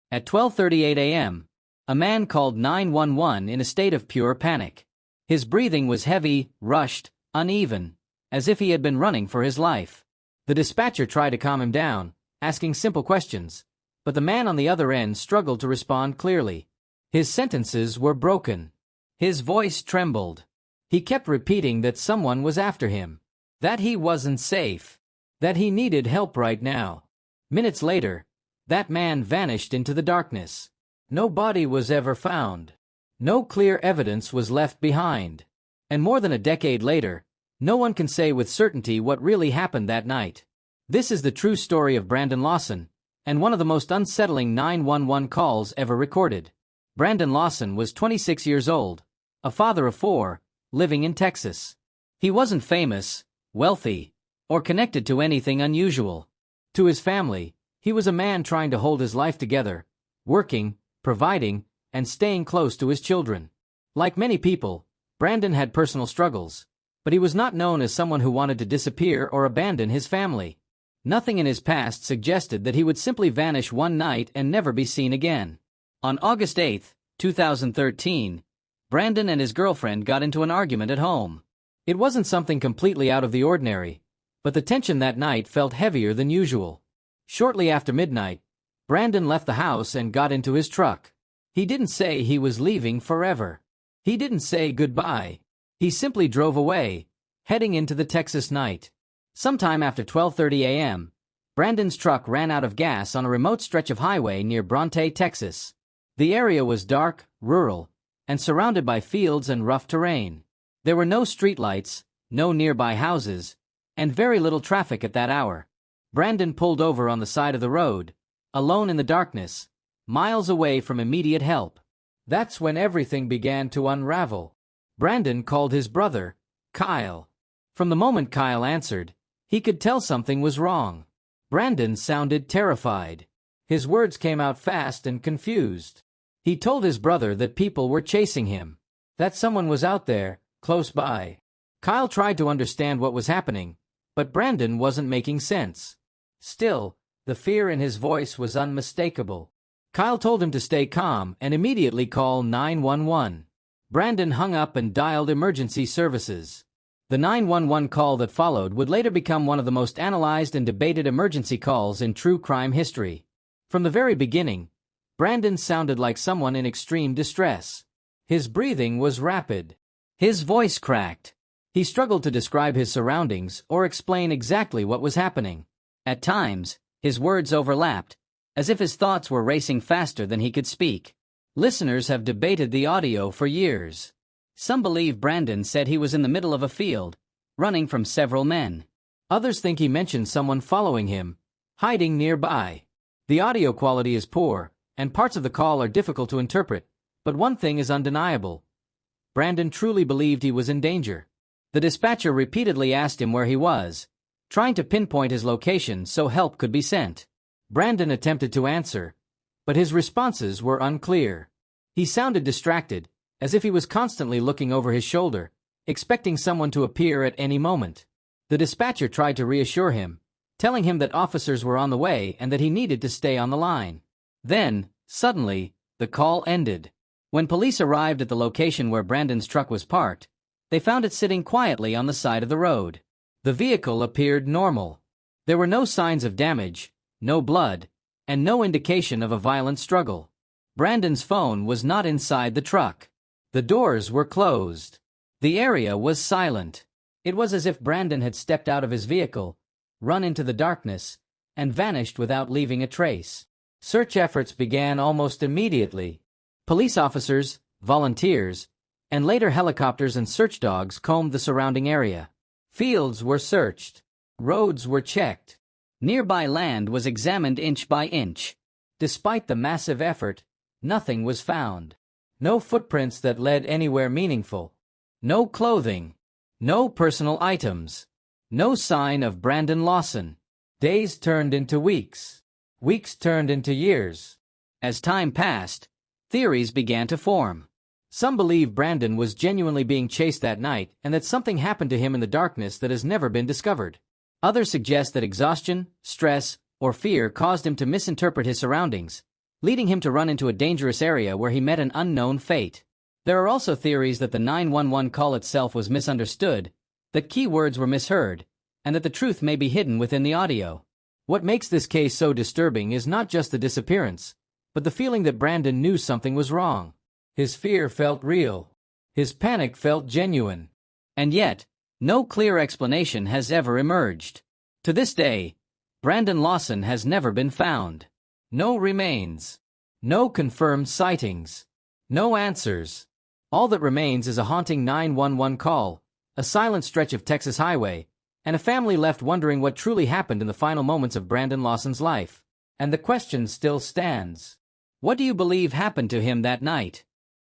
At 12:38 a.m., a man called 911 in a state of pure panic. His breathing was heavy, rushed, uneven, as if he had been running for his life. The dispatcher tried to calm him down, asking simple questions, but the man on the other end struggled to respond clearly. His sentences were broken. His voice trembled. He kept repeating that someone was after him, that he wasn't safe, that he needed help right now. Minutes later, that man vanished into the darkness. No body was ever found. No clear evidence was left behind. And more than a decade later, no one can say with certainty what really happened that night. This is the true story of Brandon Lawson, and one of the most unsettling 911 calls ever recorded. Brandon Lawson was 26 years old, a father of 4, living in Texas. He wasn't famous, wealthy, or connected to anything unusual. To his family, he was a man trying to hold his life together, working, providing, and staying close to his children. Like many people, Brandon had personal struggles, but he was not known as someone who wanted to disappear or abandon his family. Nothing in his past suggested that he would simply vanish one night and never be seen again. On August 8, 2013, Brandon and his girlfriend got into an argument at home. It wasn't something completely out of the ordinary, but the tension that night felt heavier than usual. Shortly after midnight, Brandon left the house and got into his truck. He didn't say he was leaving forever. He didn't say goodbye. He simply drove away, heading into the Texas night. Sometime after 12:30 a.m., Brandon's truck ran out of gas on a remote stretch of highway near Bronte, Texas. The area was dark, rural, and surrounded by fields and rough terrain. There were no streetlights, no nearby houses, and very little traffic at that hour. Brandon pulled over on the side of the road, alone in the darkness, miles away from immediate help. That's when everything began to unravel. Brandon called his brother, Kyle. From the moment Kyle answered, he could tell something was wrong. Brandon sounded terrified. His words came out fast and confused. He told his brother that people were chasing him, that someone was out there, close by. Kyle tried to understand what was happening, but Brandon wasn't making sense. Still, the fear in his voice was unmistakable. Kyle told him to stay calm and immediately call 911. Brandon hung up and dialed emergency services. The 911 call that followed would later become one of the most analyzed and debated emergency calls in true crime history. From the very beginning, Brandon sounded like someone in extreme distress. His breathing was rapid. His voice cracked. He struggled to describe his surroundings or explain exactly what was happening. At times, his words overlapped, as if his thoughts were racing faster than he could speak. Listeners have debated the audio for years. Some believe Brandon said he was in the middle of a field, running from several men. Others think he mentioned someone following him, hiding nearby. The audio quality is poor, and parts of the call are difficult to interpret, but one thing is undeniable. Brandon truly believed he was in danger. The dispatcher repeatedly asked him where he was, trying to pinpoint his location so help could be sent. Brandon attempted to answer, but his responses were unclear. He sounded distracted, as if he was constantly looking over his shoulder, expecting someone to appear at any moment. The dispatcher tried to reassure him, telling him that officers were on the way and that he needed to stay on the line. Then, suddenly, the call ended. When police arrived at the location where Brandon's truck was parked, they found it sitting quietly on the side of the road. The vehicle appeared normal. There were no signs of damage, no blood, and no indication of a violent struggle. Brandon's phone was not inside the truck. The doors were closed. The area was silent. It was as if Brandon had stepped out of his vehicle, run into the darkness, and vanished without leaving a trace. Search efforts began almost immediately. Police officers, volunteers, and later helicopters and search dogs combed the surrounding area. Fields were searched. Roads were checked. Nearby land was examined inch by inch. Despite the massive effort, nothing was found. No footprints that led anywhere meaningful. No clothing. No personal items. No sign of Brandon Lawson. Days turned into weeks. Weeks turned into years. As time passed, theories began to form. Some believe Brandon was genuinely being chased that night and that something happened to him in the darkness that has never been discovered. Others suggest that exhaustion, stress, or fear caused him to misinterpret his surroundings, leading him to run into a dangerous area where he met an unknown fate. There are also theories that the 911 call itself was misunderstood, that key words were misheard, and that the truth may be hidden within the audio. What makes this case so disturbing is not just the disappearance, but the feeling that Brandon knew something was wrong. His fear felt real. His panic felt genuine. And yet, no clear explanation has ever emerged. To this day, Brandon Lawson has never been found. No remains. No confirmed sightings. No answers. All that remains is a haunting 911 call, a silent stretch of Texas highway, and a family left wondering what truly happened in the final moments of Brandon Lawson's life. And the question still stands. What do you believe happened to him that night?